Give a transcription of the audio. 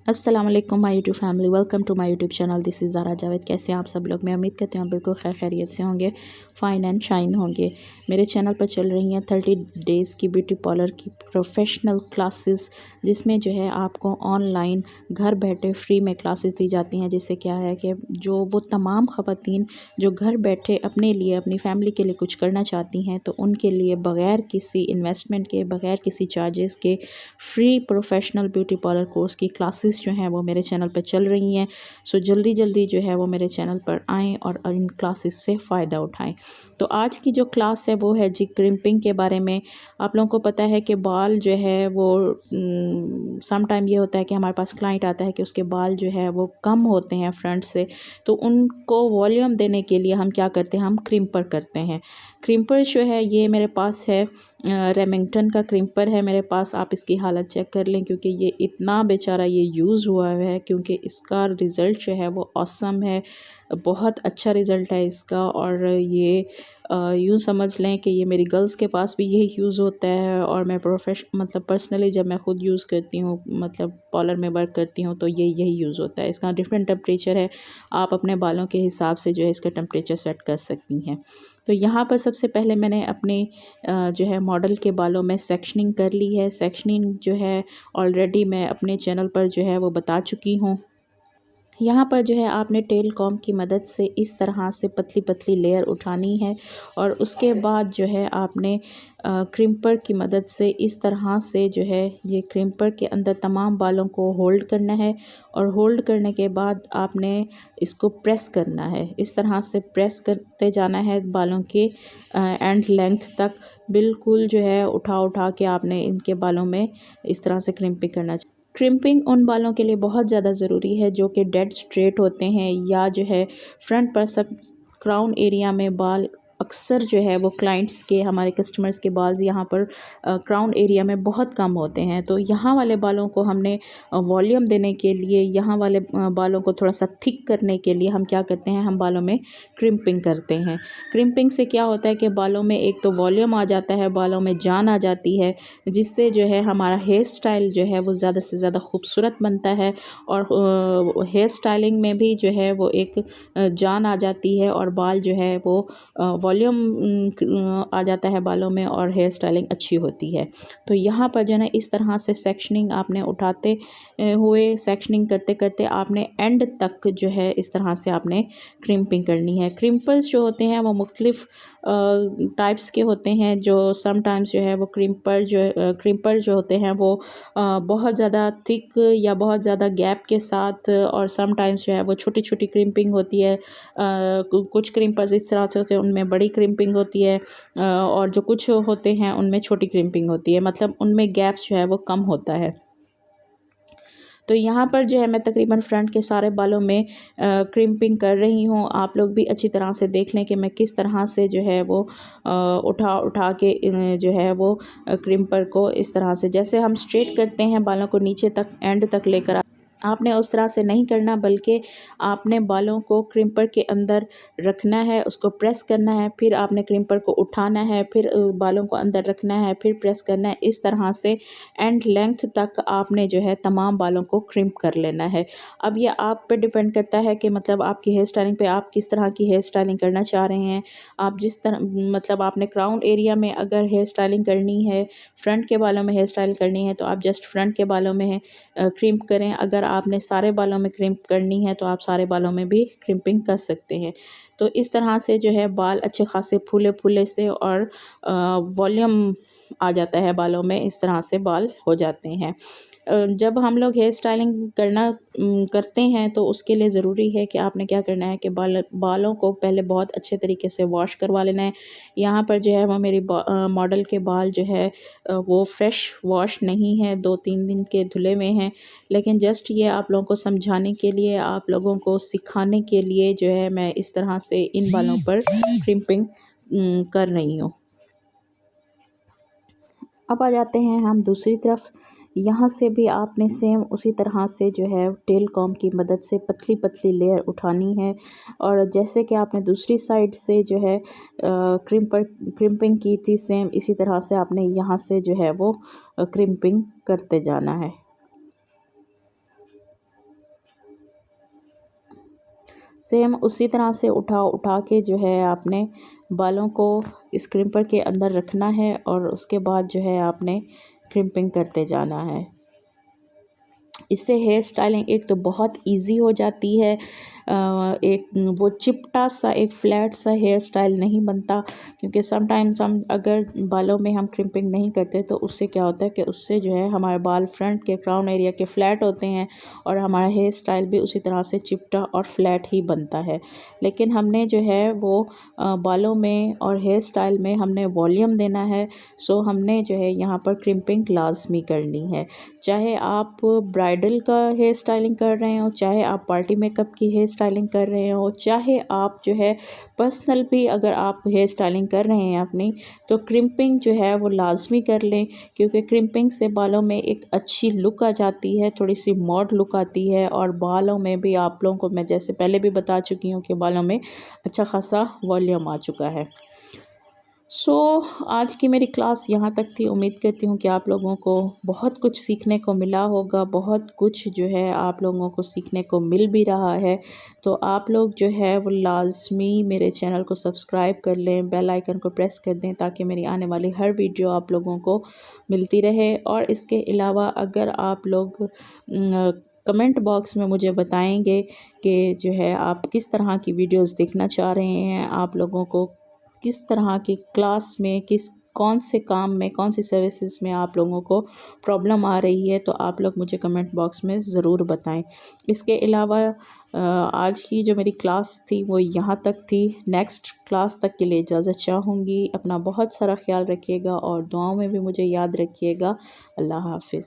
अस्सलाम वालेकुम my YouTube family, welcome to my YouTube channel. This is Zara Javed. कैसे हैं आप सब लोग? मैं उम्मीद करती हूँ बिल्कुल खैरियत से होंगे, फ़ाइन एंड शाइन होंगे। मेरे चैनल पर चल रही हैं 30 डेज़ की ब्यूटी पार्लर की प्रोफेशनल क्लासेस, जिसमें जो है आपको ऑनलाइन घर बैठे फ्री में क्लासेस दी जाती हैं। जिससे क्या है कि जो वो तमाम ख़वातीन जो घर बैठे अपने लिए, अपनी फैमिली के लिए कुछ करना चाहती हैं, तो उनके लिए बग़ैर किसी इन्वेस्टमेंट के, बग़ैर किसी चार्जेस के free professional beauty parlour course की क्लासेस जो हैं वो मेरे चैनल पर चल रही हैं। सो जल्दी जल्दी जो है वो मेरे चैनल पर आएँ और इन क्लासेस से फ़ायदा उठाएं। तो आज की जो क्लास है वो है जी क्रिम्पिंग के बारे में। आप लोगों को पता है कि बाल जो है वो सम टाइम ये होता है कि हमारे पास क्लाइंट आता है कि उसके बाल जो है वो कम होते हैं फ्रंट से, तो उनको वॉल्यूम देने के लिए हम क्या करते हैं, हम क्रिम्पर करते हैं। क्रिम्पर जो है ये मेरे पास है, रेमिंगटन का क्रिम्पर है मेरे पास। आप इसकी हालत चेक कर लें, क्योंकि ये इतना बेचारा ये यूज़ हुआ है, क्योंकि इसका रिज़ल्ट जो है वो ऑसम है, बहुत अच्छा रिज़ल्ट है इसका। और ये यूँ समझ लें कि ये मेरी गर्ल्स के पास भी यही यूज़ होता है, और मैं मतलब पर्सनली जब मैं ख़ुद यूज़ करती हूँ, मतलब पार्लर में वर्क करती हूँ, तो यही यूज़ होता है। इसका डिफरेंट टेम्परेचर है, आप अपने बालों के हिसाब से जो है इसका टेम्परेचर सेट कर सकती हैं। तो यहाँ पर सबसे पहले मैंने अपने जो है मॉडल के बालों में सेक्शनिंग कर ली है। सेक्शनिंग जो है ऑलरेडी मैं अपने चैनल पर जो है वो बता चुकी हूँ। यहाँ पर जो है आपने टेल कॉम्ब की मदद से इस तरह से पतली पतली लेयर उठानी है, और उसके बाद जो है आपने क्रिम्पर की मदद से इस तरह से जो है ये क्रिम्पर के अंदर तमाम बालों को होल्ड करना है, और होल्ड करने के बाद आपने इसको प्रेस करना है। इस तरह से प्रेस करते जाना है बालों के एंड लेंथ तक, बिल्कुल जो है उठा उठा के आपने इनके बालों में इस तरह से क्रिम्पिंग करना चाहिए। क्रिम्पिंग उन बालों के लिए बहुत ज़्यादा ज़रूरी है जो कि डेड स्ट्रेट होते हैं, या जो है फ्रंट पर सब क्राउन एरिया में बाल अक्सर जो है वो क्लाइंट्स के, हमारे कस्टमर्स के बाल यहाँ पर क्राउन एरिया में बहुत कम होते हैं। तो यहाँ वाले बालों को हमने वॉल्यूम देने के लिए, यहाँ वाले बालों को थोड़ा सा थिक करने के लिए हम क्या करते हैं, हम बालों में क्रिम्पिंग करते हैं। क्रिम्पिंग से क्या होता है कि बालों में एक तो वॉल्यूम आ जाता है, बालों में जान आ जाती है, जिससे जो है हमारा हेयर स्टाइल जो है वो ज़्यादा से ज़्यादा खूबसूरत बनता है। और हेयर स्टाइलिंग में भी जो है वो एक जान आ जाती है, और बाल जो है वो वॉल्यूम आ जाता है बालों में, और हेयर स्टाइलिंग अच्छी होती है। तो यहाँ पर जो है ना इस तरह से सेक्शनिंग आपने उठाते हुए, सेक्शनिंग करते करते आपने एंड तक जो है इस तरह से आपने क्रिम्पिंग करनी है। क्रिम्पल्स जो होते हैं वो मुख्तलिफ़ टाइप्स के होते हैं। जो समटाइम्स जो है वो क्रिम्पर जो होते हैं वो बहुत ज़्यादा थिक या बहुत ज़्यादा गैप के साथ, और समटाइम्स जो है वो छोटी छोटी क्रिम्पिंग होती है। कुछ क्रिम्पर्स इस तरह से होते हैं, उनमें बड़ी क्रिम्पिंग होती है, और जो कुछ होते हैं उनमें छोटी क्रिम्पिंग होती है, मतलब उनमें गैप जो है वो कम होता है। तो यहाँ पर जो है मैं तकरीबन फ्रंट के सारे बालों में क्रिम्पिंग कर रही हूँ। आप लोग भी अच्छी तरह से देख लें कि मैं किस तरह से जो है वो उठा उठा के जो है वो क्रिम्पर को इस तरह से, जैसे हम स्ट्रेट करते हैं बालों को नीचे तक एंड तक लेकर, आपने उस तरह से नहीं करना, बल्कि आपने बालों को क्रिम्पर के अंदर रखना है, उसको प्रेस करना है, फिर आपने क्रिम्पर को उठाना है, फिर बालों को अंदर रखना है, फिर प्रेस करना है। इस तरह से एंड लेंथ तक आपने जो है तमाम बालों को क्रिम्प कर लेना है। अब ये आप पे डिपेंड करता है कि मतलब आपकी हेयर स्टाइलिंग पे, आप किस तरह की हेयर स्टाइलिंग करना चाह रहे हैं। आप जिस तरह, मतलब आपने क्राउन एरिया में अगर हेयर स्टाइलिंग करनी है, फ्रंट के बालों में हेयर स्टाइल करनी है, तो आप जस्ट फ्रंट के बालों में क्रिम्प करें। अगर आपने सारे बालों में क्रिम्प करनी है तो आप सारे बालों में भी क्रिम्पिंग कर सकते हैं। तो इस तरह से जो है बाल अच्छे खासे फूले फूले से, और वॉल्यूम आ जाता है बालों में, इस तरह से बाल हो जाते हैं। जब हम लोग हेयर स्टाइलिंग करते हैं तो उसके लिए ज़रूरी है कि आपने क्या करना है कि बालों को पहले बहुत अच्छे तरीके से वॉश करवा लेना है। यहाँ पर जो है वो मेरी मॉडल के बाल जो है वो फ्रेश वॉश नहीं है, 2-3 दिन के धुले में हैं, लेकिन जस्ट ये आप लोगों को समझाने के लिए, आप लोगों को सिखाने के लिए जो है मैं इस तरह से इन बालों पर क्रिम्पिंग कर रही हूँ। अब आ जाते हैं हम दूसरी तरफ। यहाँ से भी आपने सेम उसी तरह से जो है टेल कॉम्ब की मदद से पतली पतली लेयर उठानी है, और जैसे कि आपने दूसरी साइड से जो है क्रिम्पिंग की थी, सेम इसी तरह से आपने यहाँ से जो है वो क्रिम्पिंग करते जाना है। सेम उसी तरह से उठा के जो है आपने बालों को इस क्रिम्पर के अंदर रखना है और उसके बाद जो है आपने क्रिम्पिंग करते जाना है। इससे हेयर स्टाइलिंग एक तो बहुत इजी हो जाती है, एक वो चिपटा सा एक फ्लैट सा हेयर स्टाइल नहीं बनता, क्योंकि समटाइम्स हम अगर बालों में हम क्रिम्पिंग नहीं करते तो उससे क्या होता है कि उससे जो है हमारे बाल फ्रंट के क्राउन एरिया के फ्लैट होते हैं और हमारा हेयर स्टाइल भी उसी तरह से चिपटा और फ्लैट ही बनता है। लेकिन हमने जो है वो बालों में और हेयर स्टाइल में हमने वॉल्यूम देना है, सो हमने जो है यहाँ पर क्रिम्पिंग लाजमी करनी है। चाहे आप ब्राइडल का हेयर स्टाइलिंग कर रहे हो, चाहे आप पार्टी मेकअप की हेयर स्टाइलिंग कर रहे हो, चाहे आप जो है पर्सनल भी अगर आप हेयर स्टाइलिंग कर रहे हैं अपनी, तो क्रिम्पिंग जो है वो लाजमी कर लें, क्योंकि क्रिम्पिंग से बालों में एक अच्छी लुक आ जाती है, थोड़ी सी मॉड लुक आती है और बालों में भी आप लोगों को मैं जैसे पहले भी बता चुकी हूँ कि बालों में अच्छा खासा वॉल्यूम आ चुका है। आज की मेरी क्लास यहाँ तक थी। उम्मीद करती हूँ कि आप लोगों को बहुत कुछ सीखने को मिला होगा, बहुत कुछ जो है आप लोगों को सीखने को मिल भी रहा है। तो आप लोग जो है वो लाजमी मेरे चैनल को सब्सक्राइब कर लें, बेल आइकन को प्रेस कर दें ताकि मेरी आने वाली हर वीडियो आप लोगों को मिलती रहे। और इसके अलावा अगर आप लोग कमेंट बॉक्स में मुझे बताएंगे कि जो है आप किस तरह की वीडियोस देखना चाह रहे हैं, आप लोगों को किस तरह की क्लास में कौन से काम में, कौन सी सर्विसेज में आप लोगों को प्रॉब्लम आ रही है, तो आप लोग मुझे कमेंट बॉक्स में ज़रूर बताएं। इसके अलावा आज की जो मेरी क्लास थी वो यहाँ तक थी। नेक्स्ट क्लास तक के लिए इजाज़त चाहूँगी। अपना बहुत सारा ख्याल रखिएगा और दुआओं में भी मुझे याद रखिएगा। अल्लाह हाफ़िज़।